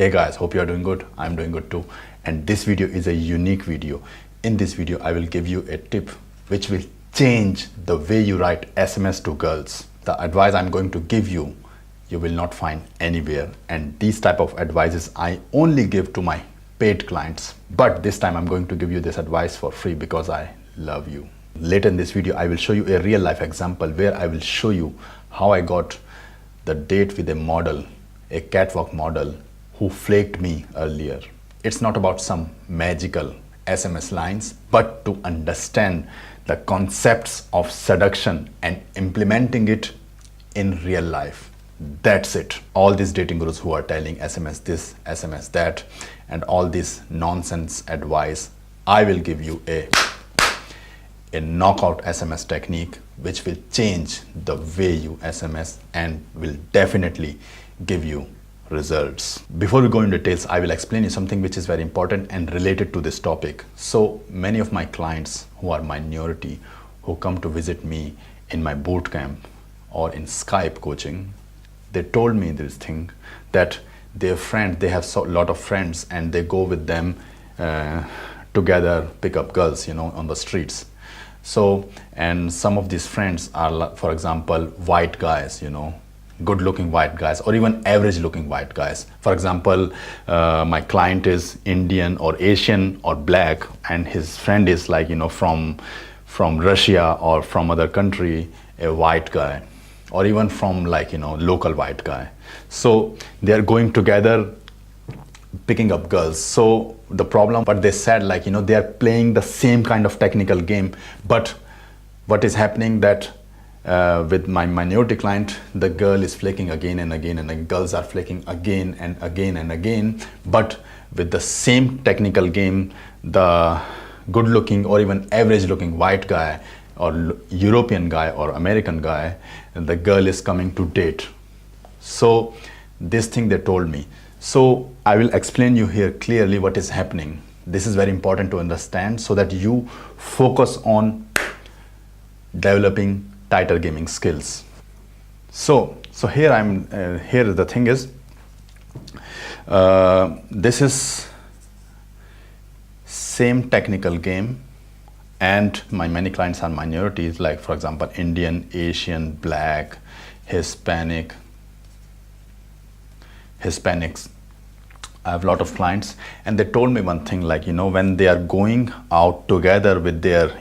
Hey guys, hope you are doing good. I'm doing good too. And this video is a unique video. In this video, I will give you a tip which will change the way you write SMS to girls. The advice I'm going to give you, you will not find anywhere. And these type of advices I only give to my paid clients. But this time I'm going to give you this advice for free because I love you. Later in this video, I will show you a real life example where I will show you how I got the date with a model, a catwalk model who flaked me earlier. It's not about some magical SMS lines, but to understand the concepts of seduction and implementing it in real life. That's it. All these dating gurus who are telling SMS this, SMS that, and all this nonsense advice, I will give you a knockout SMS technique which will change the way you SMS and will definitely give you results. Before we go into details, I will explain you something which is very important and related to this topic. So many of my clients who are minority, who come to visit me in my boot camp or in Skype coaching, they told me this thing that their friend, they have a lot of friends and they go with them together, pick up girls, on the streets. So, and some of these friends are, for example, white guys, good looking white guys, or even average looking white guys. For example, my client is Indian or Asian or black, and his friend is like, from Russia or from other country, a white guy, or even from like, local white guy. So they are going together, picking up girls. So the problem, what they said, like, they are playing the same kind of technical game, but what is happening that with my minority client, the girl is flaking again and again, and the girls are flaking again and again and again. But with the same technical game, the good looking or even average looking white guy or European guy or American guy, the girl is coming to date. So this thing they told me. So I will explain you here clearly what is happening. This is very important to understand so that you focus on developing tighter gaming skills. So here here the thing is, this is same technical game, and my many clients are minorities, like for example Indian, Asian, black, Hispanics. I have a lot of clients, and they told me one thing, like, when they are going out together with their,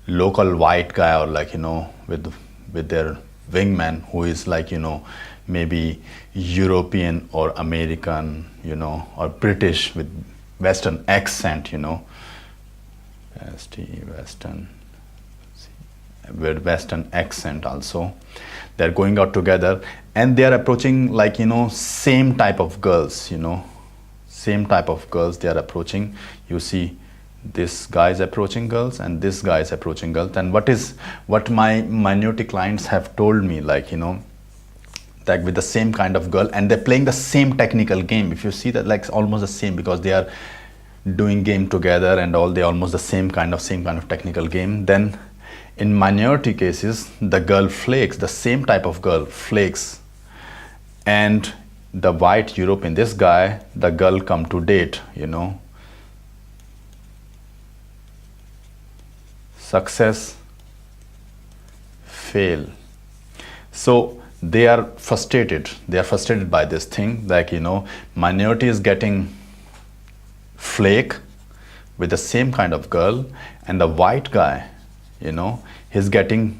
local white guy, or like, with their wingman who is like, maybe European or American, or British with Western accent, Western, with Western accent also. They're going out together and they are approaching like, same type of girls, same type of girls they are approaching. You see, this guy is approaching girls and this guy is approaching girls. And what my minority clients have told me, like, like with the same kind of girl, and they're playing the same technical game. If you see that, like almost the same, because they are doing game together and all, they almost the same kind of technical game. Then in minority cases, the girl flakes, the same type of girl flakes, and the white European, this guy, the girl come to date, success, fail. So they are frustrated by this thing, like, minority is getting flake with the same kind of girl, and the white guy, he's getting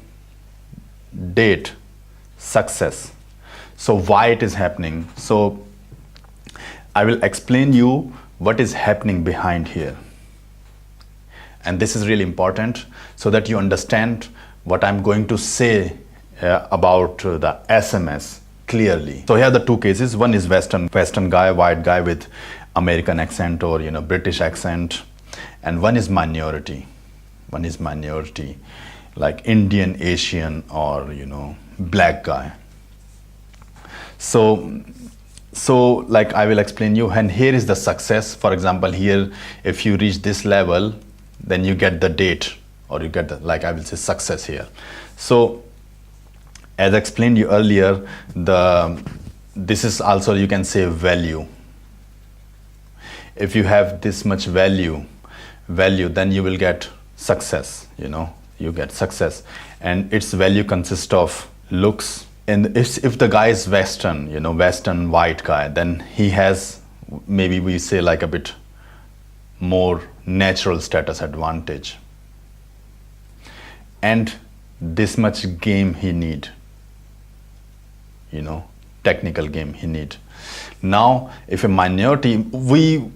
date, success. So why it is happening? So I will explain you what is happening behind here. And this is really important so that you understand what I'm going to say about the SMS clearly. So here are the two cases. One is Western guy, white guy with American accent or, British accent. And one is minority. Like Indian, Asian, or, black guy. So like I will explain you, and here is the success. For example, here, if you reach this level, then you get the date, or you get the, like I will say, success here. So as I explained you earlier, this is also, you can say, value. if you have this much value, then you will get success, you know, you get success. And its value consists of looks. And if the guy is Western, you know, Western white guy, then he has, maybe we say like a bit more natural status advantage. And this much game he need, you know, technical game he need. Now, if a minority, we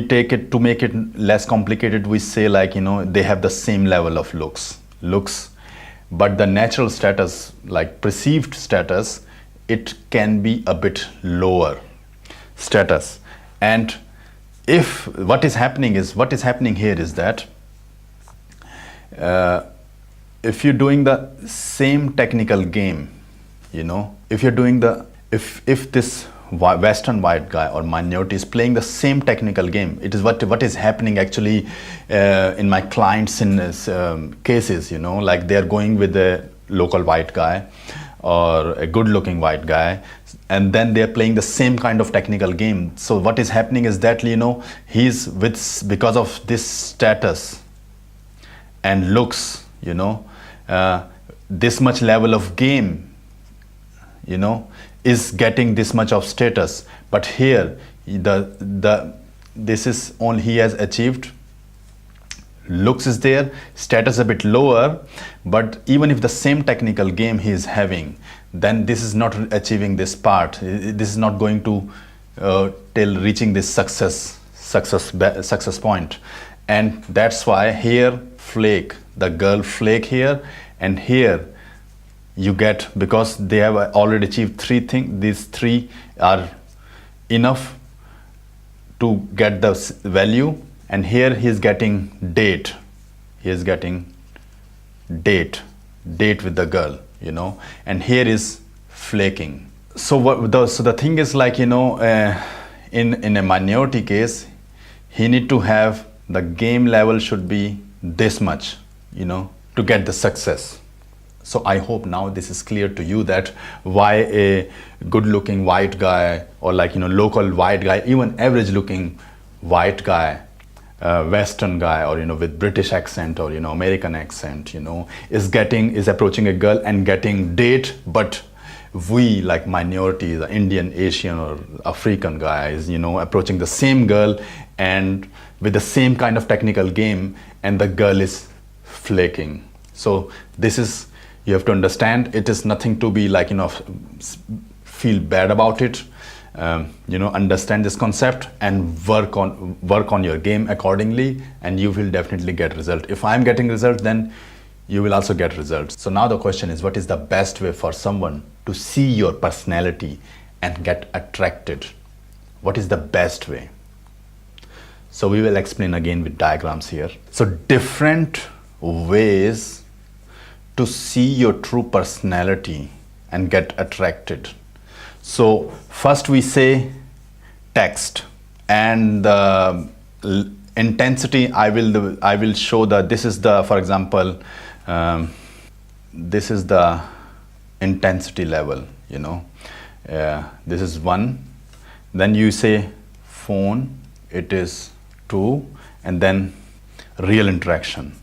take it, to make it less complicated, we say like, you know, they have the same level of looks, but the natural status, like perceived status, it can be a bit lower status. And if what is happening here is that if you're doing the same technical game, you know, if you're doing the, if this Western white guy or minority is playing the same technical game, it is what is happening actually in my clients in cases, you know, like they're going with a local white guy or a good looking white guy, and then they're playing the same kind of technical game. So what is happening is that, you know, because of this status and looks, you know, this much level of game, you know, is getting this much of status. But here this is only, he has achieved, looks is there, status a bit lower, but even if the same technical game he is having, then this is not achieving this part. This is not going to till reaching this success point. And that's why here the girl flake here, and here you get, because they have already achieved three things, these three are enough to get the value. And here he is getting date, with the girl, you know, and here is flaking. So the thing is like, you know, in a minority case, he need to have the game level should be this much, you know, to get the success. So I hope now this is clear to you that why a good looking white guy, or like, you know, local white guy, even average looking white guy, Western guy, or, you know, with British accent or, you know, American accent, you know, is approaching a girl and getting date. But we, like minorities, Indian, Asian or African guys, you know, approaching the same girl and with the same kind of technical game, and the girl is flaking. So this is, you have to understand, it is nothing to be like, you know, feel bad about it. You know, understand this concept and work on your game accordingly, and you will definitely get result. If I'm getting results, then you will also get results. So now the question is, what is the best way for someone to see your personality and get attracted? What is the best way? So we will explain again with diagrams here. So different ways to see your true personality and get attracted. So first we say text, and the intensity I will show that this is the, for example, this is the intensity level, you know, this is 1. Then you say phone, it is 2, and then real interaction,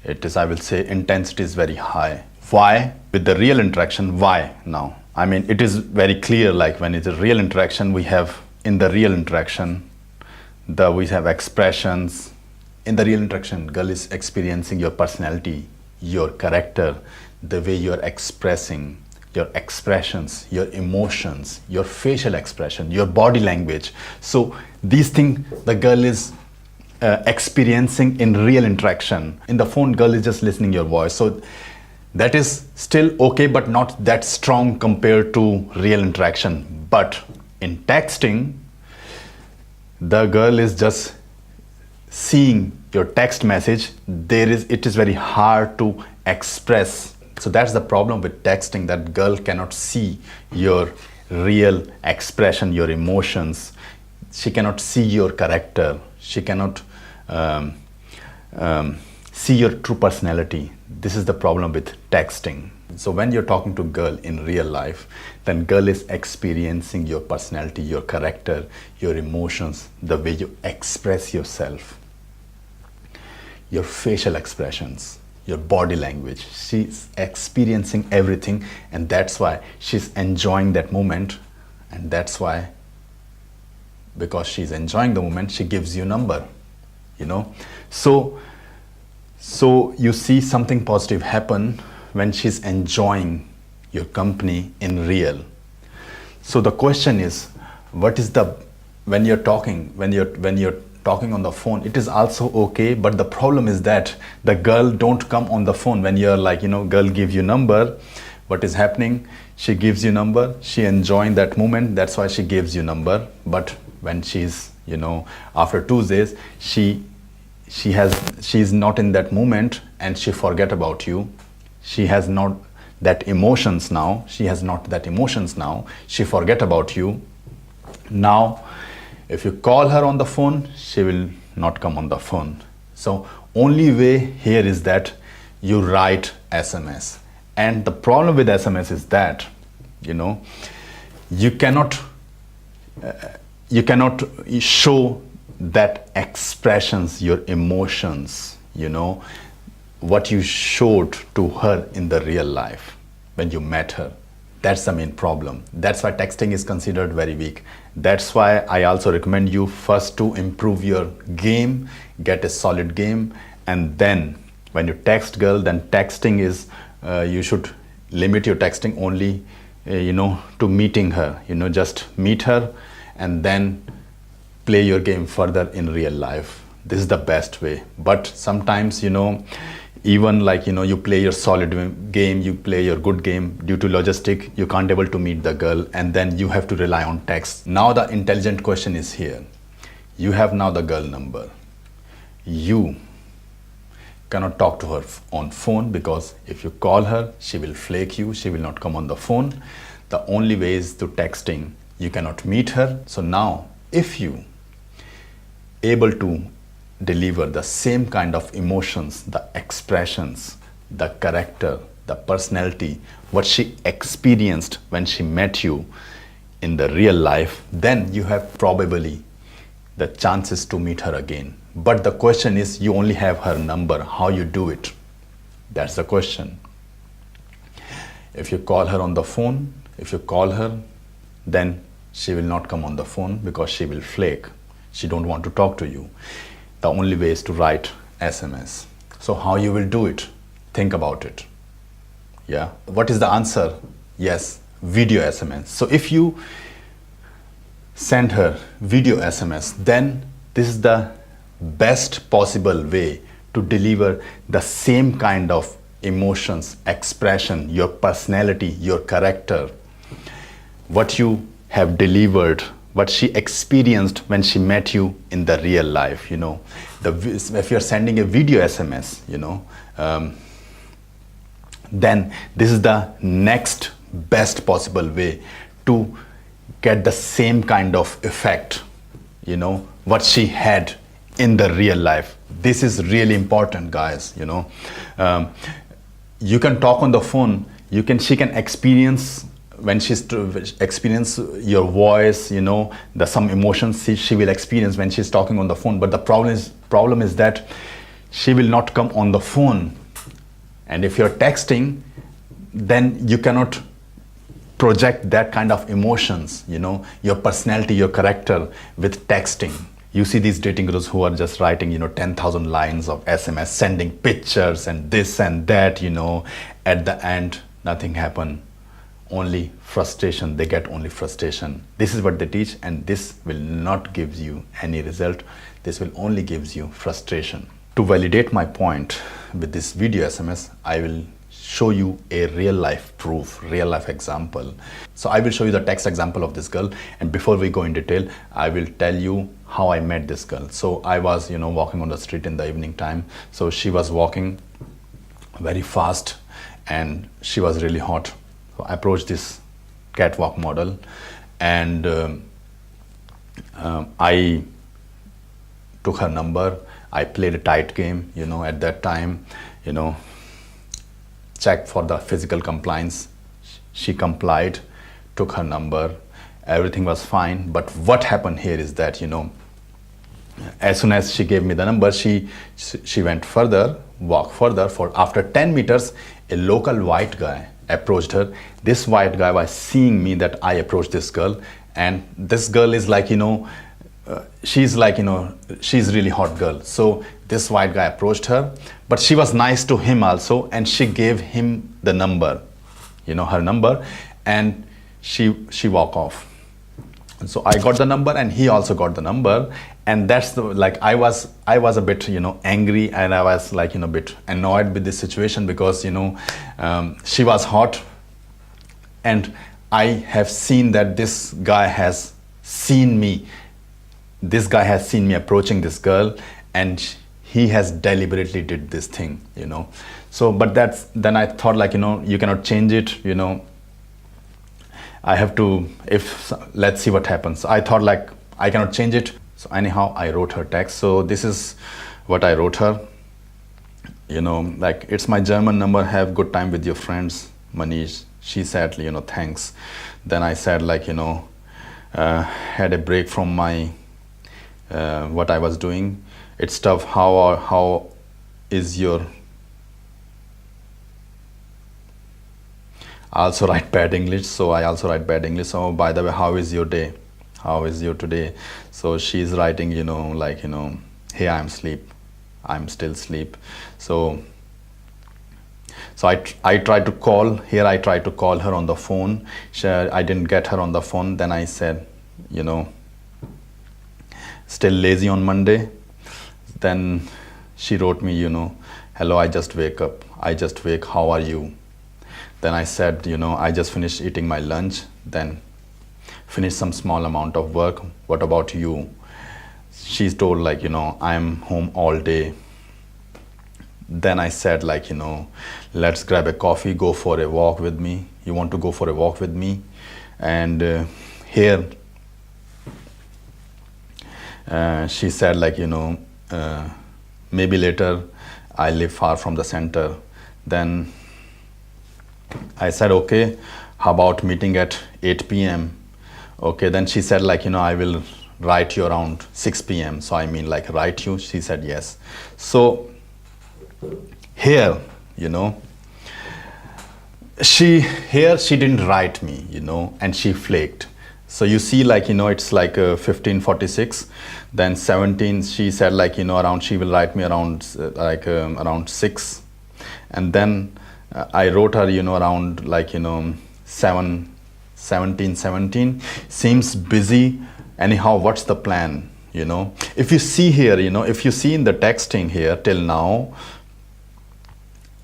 it is, I will say, intensity is very high. Why? With the real interaction, why now? I mean, it is very clear, like when it's a real interaction, we have, in the real interaction, we have expressions. In the real interaction, girl is experiencing your personality, your character, the way you're expressing, your expressions, your emotions, your facial expression, your body language. So these things the girl is experiencing in real interaction. In the phone, girl is just listening your voice. So that is still okay, but not that strong compared to real interaction. But in texting, the girl is just seeing your text message. It is very hard to express. So that's the problem with texting, that girl cannot see your real expression, your emotions. She cannot see your character. She cannot see your true personality. This is the problem with texting. So when you're talking to girl in real life, then girl is experiencing your personality, your character, your emotions, the way you express yourself, your facial expressions, your body language. She's experiencing everything, and that's why she's enjoying that moment, and that's why, because she's enjoying the moment, she gives you number, you know. So you see something positive happen when she's enjoying your company in real. So the question is, what is the, when you're talking on the phone, it is also okay, but the problem is that the girl don't come on the phone when you're like, you know, girl give you number. What is happening? She gives you number, she enjoying that moment, that's why she gives you number. But when she's, you know, after 2 days, she's not in that moment, and she forget about you. She has not that emotions now. She forget about you. Now, if you call her on the phone, she will not come on the phone. So only way here is that you write SMS. And the problem with SMS is that, you know, you cannot show that expressions, your emotions, you know, what you showed to her in the real life when you met her. That's the main problem. That's why texting is considered very weak. That's why I also recommend you first to improve your game, get a solid game, and then when you text girl, then texting is, you should limit your texting only, you know, to meeting her. You know, just meet her and then play your game further in real life. This is the best way. But sometimes, you know, even like, you know, you play your solid game, you play your good game, due to logistic, you can't able to meet the girl, and then you have to rely on text. Now the intelligent question is here. You have now the girl number. You cannot talk to her on phone, because if you call her, she will flake you, she will not come on the phone. The only way is to texting. You cannot meet her. So now, if you able to deliver the same kind of emotions, the expressions, the character, the personality, what she experienced when she met you in the real life, then you have probably the chances to meet her again. But the question is, you only have her number. How you do it? That's the question. If you call her on the phone, then she will not come on the phone because she will flake. She don't want to talk to you. The only way is to write SMS. So how you will do it? Think about it. Yeah. What is the answer? Yes, video SMS. So if you send her video SMS, then this is the best possible way to deliver the same kind of emotions, expression, your personality, your character, what you have delivered, what she experienced when she met you in the real life. You know, if you're sending a video SMS, you know, then this is the next best possible way to get the same kind of effect, you know, what she had in the real life. This is really important, guys. You know, you can talk on the phone, she can experience, when she's experience your voice, you know, some emotions she will experience when she's talking on the phone. But the problem is that she will not come on the phone. And if you're texting, then you cannot project that kind of emotions, you know, your personality, your character with texting. You see these dating gurus who are just writing, you know, 10,000 lines of SMS, sending pictures and this and that, you know. At the end, nothing happened. Only frustration. They get only frustration. This is what they teach, and this will not give you any result. This will only gives you frustration. To validate my point with this video SMS, I will show you a real life proof, real life example. So I will show you the text example of this girl, and before we go in detail, I will tell you how I met this girl. So I was, you know, walking on the street in the evening time. So she was walking very fast and she was really hot. So I approached this catwalk model, and I took her number. I played a tight game, you know, at that time, you know, checked for the physical compliance. She complied, took her number, everything was fine. But what happened here is that, as soon as she gave me the number, she went further, walked further. For after 10 meters, a local white guy approached her. This white guy was seeing me that I approached this girl, and this girl is like, she's like, she's really hot girl. So this white guy approached her, but she was nice to him also, and she gave him the number, her number, and she walked off. So I got the number and he also got the number, and that's the, like, I was a bit angry, and I was like a bit annoyed with this situation, because she was hot, and I have seen that this guy has seen me approaching this girl, and he has deliberately did this thing. So but then I thought, like, you cannot change it. I have to, let's see what happens. I thought, like, I cannot change it. So anyhow, I wrote her text. So this is what I wrote her. Like, it's my German number, have good time with your friends, Manish. She said, thanks. Then I said, like, had a break from my, what I was doing. It's tough. How is your, I also write bad English, so I also write bad English. So, by the way, how is your day? How is your today? So she's writing, like, hey, I'm still asleep. So I tried to call her on the phone. I didn't get her on the phone. Then I said, still lazy on Monday. Then she wrote me, hello, I just wake, how are you? Then I said, I just finished eating my lunch, then finished some small amount of work. What about you? She's told, like, I'm home all day. Then I said, like, let's grab a coffee, go for a walk with me. You want to go for a walk with me? And here, she said, like, maybe later. I live far from the center. Then I said, okay, how about meeting at 8 p.m.? Okay, then she said, like, I will write you around 6 p.m. So I mean, like, write you? She said, yes. So here, she didn't write me, and she flaked. So you see, like, it's like 15:46. Then 17, she said, like, around, she will write me around around 6. And then I wrote her, around, like, 17. Seems busy. Anyhow, what's the plan? If you see here, if you see in the texting here till now,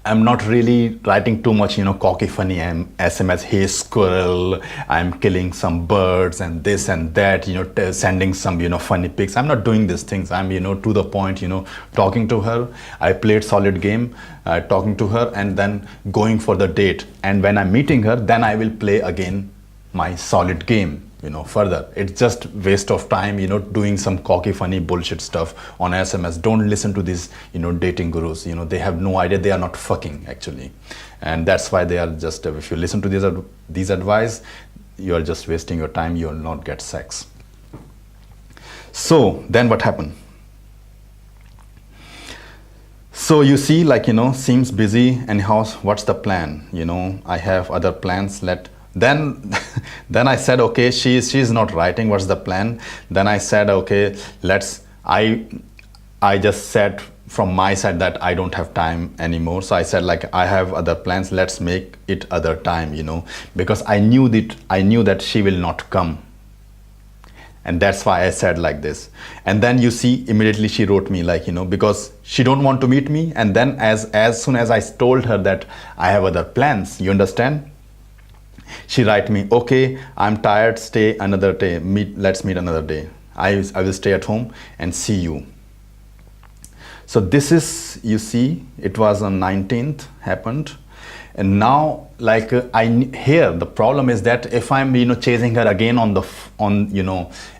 I'm not really writing too much, cocky, funny SMS, hey squirrel, I'm killing some birds and this and that, sending some, funny pics. I'm not doing these things. I'm, to the point, talking to her. I played solid game, talking to her, and then going for the date. And when I'm meeting her, then I will play again my solid game. Further, it's just waste of time, doing some cocky, funny bullshit stuff on SMS. Don't listen to these, dating gurus. They have no idea. They are not fucking, actually. And that's why they are just, if you listen to these advice, you are just wasting your time. You will not get sex. So then what happened? So you see, like, seems busy. Anyhow, what's the plan? I have other plans. Then I said, okay, she's not writing, what's the plan? Then I said, okay, I just said from my side that I don't have time anymore. So I said, like, I have other plans, let's make it other time, because I knew that she will not come. And that's why I said like this. And then you see, immediately she wrote me, like, because she don't want to meet me. And then as soon as I told her that I have other plans, you understand? She write me, okay, I'm tired, stay another day, let's meet another day. I will stay at home and see you. So this is, you see, it was on 19th happened. And now, like, here the problem is that if I'm, chasing her again on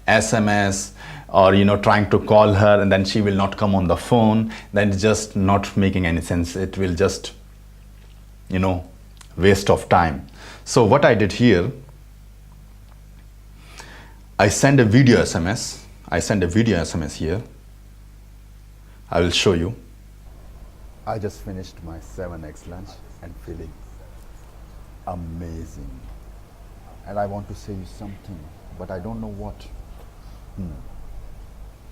SMS, or, trying to call her, and then she will not come on the phone, then it's just not making any sense. It will just, waste of time. So what I did here, I send a video SMS. I send a video SMS here. I will show you. I just finished my 7x lunch and feeling amazing. And I want to say you something, but I don't know what.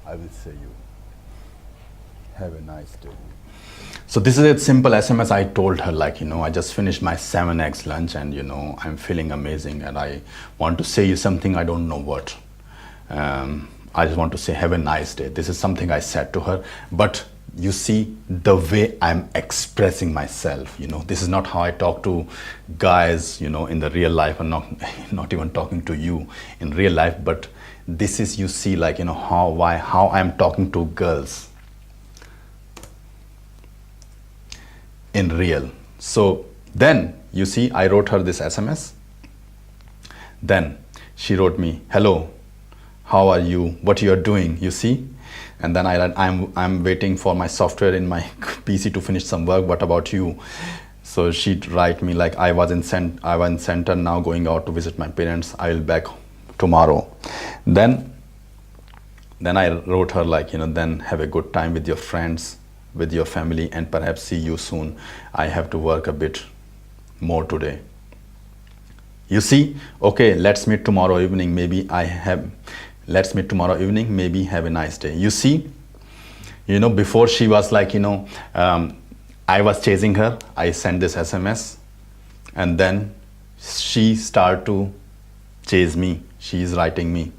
I will say you. Have a nice day. So this is a simple SMS. I told her, like, I just finished my 7x lunch and, I'm feeling amazing and I want to say you something, I don't know what. I just want to say, have a nice day. This is something I said to her. But you see the way I'm expressing myself, this is not how I talk to guys, in the real life, and not even talking to you in real life. But this is, you see, like, how I'm talking to girls in real. So then you see, I wrote her this SMS. Then she wrote me, hello, how are you? What you are doing? You see? And then I'm waiting for my software in my PC to finish some work. What about you? So she'd write me like, I was in center now, going out to visit my parents. I will back tomorrow. Then I wrote her like, then have a good time with your friends, with your family, and perhaps see you soon. I have to work a bit more today. You see? Okay, let's meet tomorrow evening. Let's meet tomorrow evening. Maybe have a nice day. You see? Before she was like, I was chasing her. I sent this SMS. And then she started to chase me. She is writing me,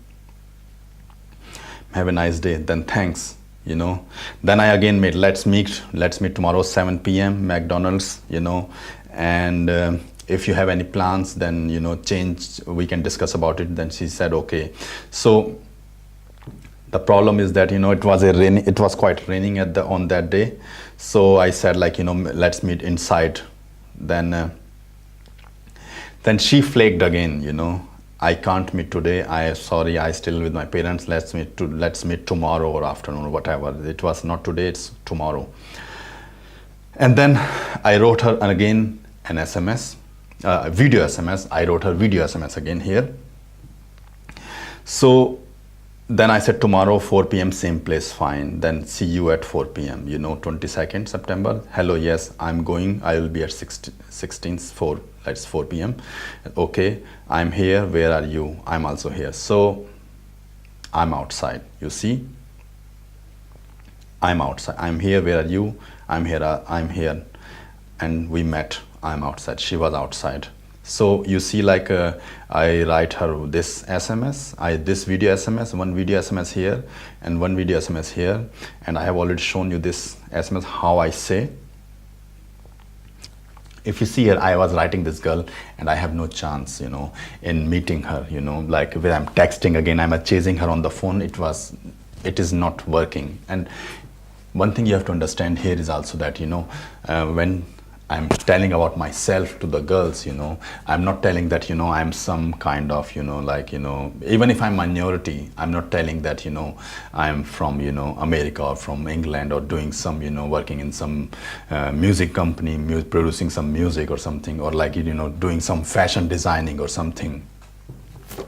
have a nice day. Then thanks. Then I again made, let's meet tomorrow 7 p.m. McDonald's, and if you have any plans, then we can discuss about it. Then she said okay. So the problem is that it was quite raining on that day. So I said like let's meet inside. Then she flaked again. I can't meet today. Sorry, I still with my parents. Let's meet tomorrow or afternoon or whatever. It was not today, it's tomorrow. And then I wrote her again an SMS, video SMS. I wrote her video SMS again here. So then I said tomorrow 4 p.m. same place, fine. Then see you at 4 p.m. 22nd September. Hello, yes, I'm going. I will be at 16th 4. That's 4 p.m. Okay, I'm here. Where are you? I'm also here. So I'm outside. You see? I'm outside. I'm here. Where are you? I'm here. I'm here. And we met. I'm outside. She was outside. So you see, like I write her this SMS, this video SMS, one video SMS here and one video SMS here. And I have already shown you this SMS, how I say. If you see here, I was writing this girl and I have no chance, in meeting her, like when I'm texting again, I'm chasing her on the phone. It is not working. And one thing you have to understand here is also that, when I'm telling about myself to the girls, I'm not telling that, I'm some kind of, even if I'm minority, I'm not telling that, I'm from, America or from England or doing some, working in some music company, producing some music or something, or like, doing some fashion designing or something.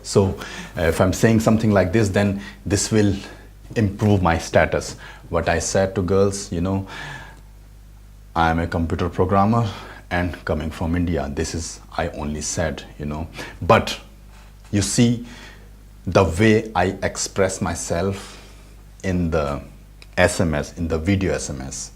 So if I'm saying something like this, then this will improve my status. What I said to girls, I am a computer programmer and coming from India. This is, I only said, but you see the way I express myself in the SMS, in the video SMS.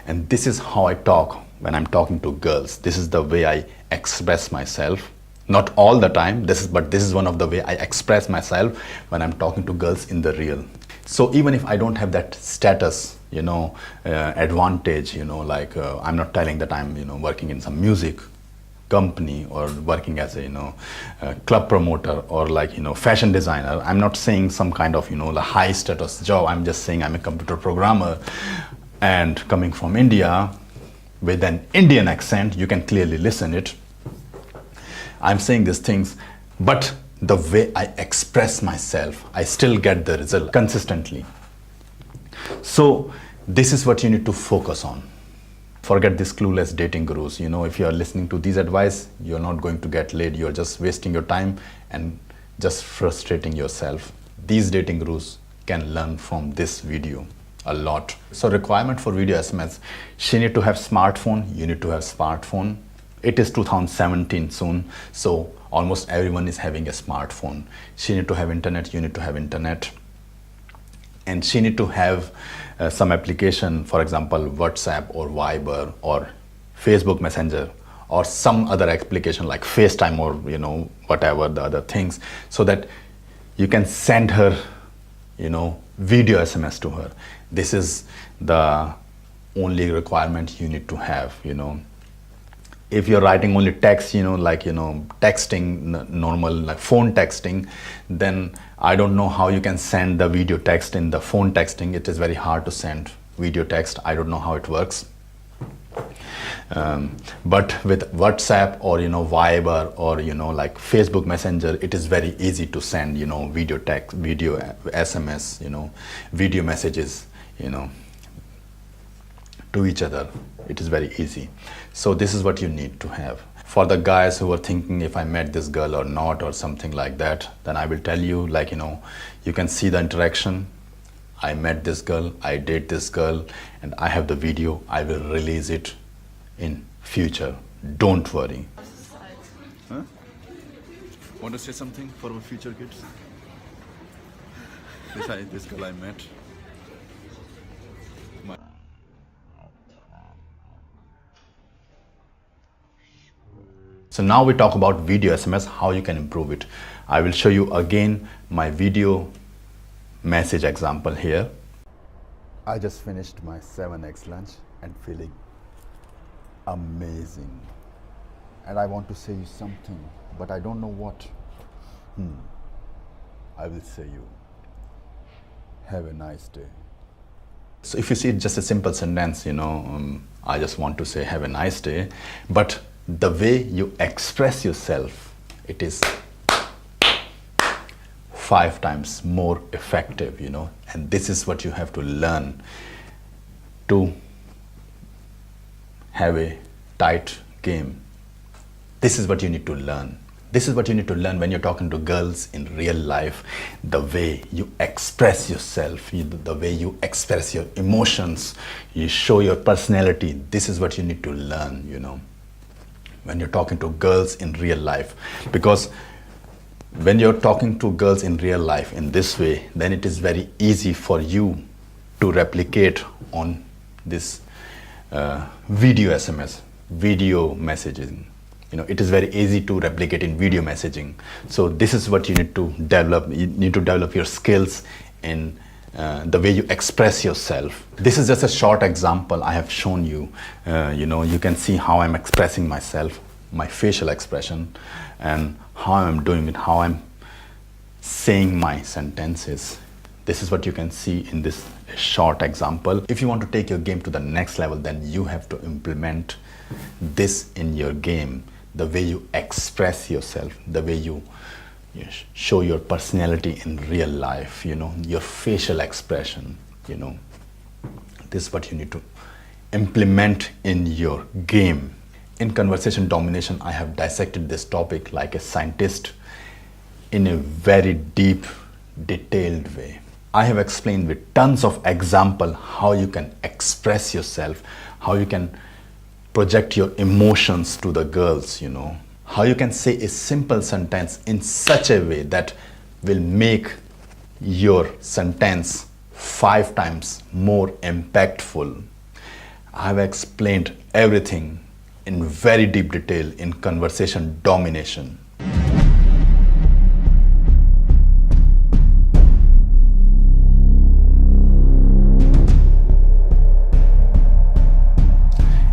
And this is how I talk when I'm talking to girls. This is the way I express myself. Not all the time, but this is one of the way I express myself when I'm talking to girls in the real. So even if I don't have that status, advantage, like I'm not telling that I'm, working in some music company or working as a, club promoter or like, fashion designer. I'm not saying some kind of, the high status job. I'm just saying I'm a computer programmer and coming from India with an Indian accent. You can clearly listen it. I'm saying these things, but the way I express myself, I still get the result consistently. So this is what you need to focus on. Forget this clueless dating gurus. You know, if you are listening to these advice, you're not going to get laid. You're just wasting your time and just frustrating yourself. These dating gurus can learn from this video a lot. So requirement for video SMS, she need to have smartphone, you need to have smartphone. It is 2017 soon, so almost everyone is having a smartphone. She need to have internet, you need to have internet. And she need to have some application, for example, WhatsApp or Viber or Facebook Messenger or some other application like FaceTime or, you know, whatever the other things, so that you can send her, you know, video SMS to her. This is the only requirement you need to have, you know. If you're writing only text, you know, like, you know, texting, normal, like phone texting, then I don't know how you can send the video text in the phone texting. It is very hard to send video text. I don't know how it works. But with WhatsApp or, you know, Viber or, you know, like Facebook Messenger, it is very easy to send, you know, video text, video SMS, you know, video messages, you know, to each other. It is very easy. So this is what you need to have. For the guys who are thinking if I met this girl or not or something like that, then I will tell you, like, you know, you can see the interaction. I met this girl, I date this girl, and I have the video. I will release it in future. Don't worry. Huh? Want to say something for our future kids? This girl I met. So now we talk about video SMS, how you can improve it. I will show you again my video message example here. I just finished my 7x lunch and feeling amazing. And I want to say you something, but I don't know what. I will say you, have a nice day. So if you see it's just a simple sentence, you know, I just want to say have a nice day, but the way you express yourself, it is 5 times more effective, you know. And this is what you have to learn to have a tight game. This is what you need to learn. This is what you need to learn when you're talking to girls in real life. The way you express yourself, the way you express your emotions, you show your personality. This is what you need to learn, you know, when you're talking to girls in real life. Because when you're talking to girls in real life in this way, then it is very easy for you to replicate on this video SMS, video messaging. You know, it is very easy to replicate in video messaging. So this is what you need to develop. You need to develop your skills in the way you express yourself. This is just a short example I have shown you. You know, you can see how I'm expressing myself, my facial expression, and how I'm doing it, how I'm saying my sentences. This is what you can see in this short example. If you want to take your game to the next level, then you have to implement this in your game. The way you express yourself, the way you show your personality in real life, you know, your facial expression, you know. This is what you need to implement in your game. In conversation domination, I have dissected this topic like a scientist in a very deep, detailed way. I have explained with tons of example how you can express yourself, how you can project your emotions to the girls, you know, how you can say a simple sentence in such a way that will make your sentence 5 times more impactful. I have explained everything in very deep detail in conversation domination.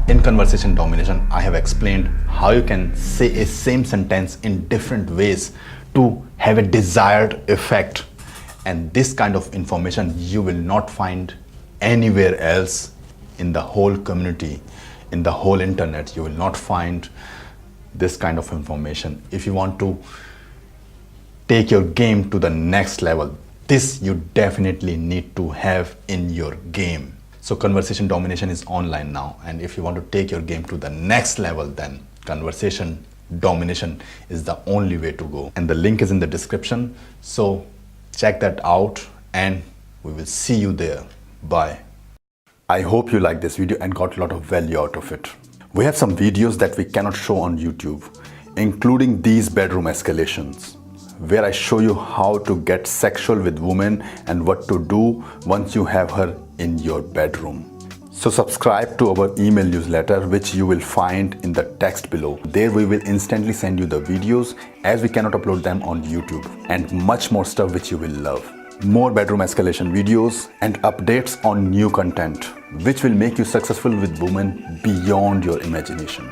In conversation domination, I have explained how you can say a same sentence in different ways to have a desired effect. And this kind of information you will not find anywhere else in the whole community, in the whole internet. You will not find this kind of information. If you want to take your game to the next level, this you definitely need to have in your game. So conversation domination is online now, and if you want to take your game to the next level, then conversation domination is the only way to go. And the link is in the description, so check that out and we will see you there. Bye. I hope you liked this video and got a lot of value out of it. We have some videos that we cannot show on YouTube, including these bedroom escalations, where I show you how to get sexual with women and what to do once you have her in your bedroom. So subscribe to our email newsletter, which you will find in the text below. There we will instantly send you the videos, as we cannot upload them on YouTube, and much more stuff which you will love. More bedroom escalation videos and updates on new content, which will make you successful with women beyond your imagination.